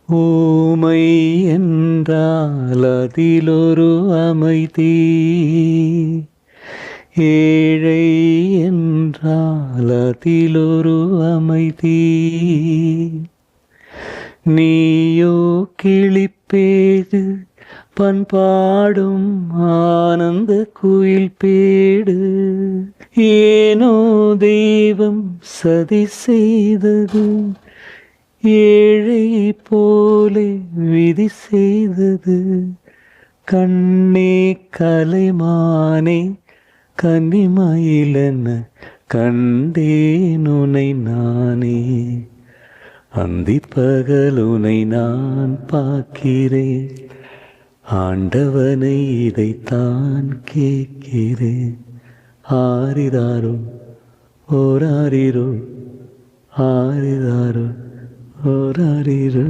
ஊமை என்றால் அதிலொரு அமைதி, ஏழை என்றால் அதிலொரு அமைதி. நீயோ கிளிப்பேடு பண்பாடும் ஆனந்த குயில் பேடு, ஏனோ தெய்வம் சதி செய்தது, ஏழை போலே விதி செய்தது. கண்ணே கலைமானே கன்னிமயிலென கண்டேன் உனை நானே, அந்திப்பகலுனை நான் பார்க்கிறேன், ஆண்டவனை இதைத்தான் கேட்கிறேன். ஆரிராரோ ஓராரிரோ, ஆரிராரோ ஓராரிரோ.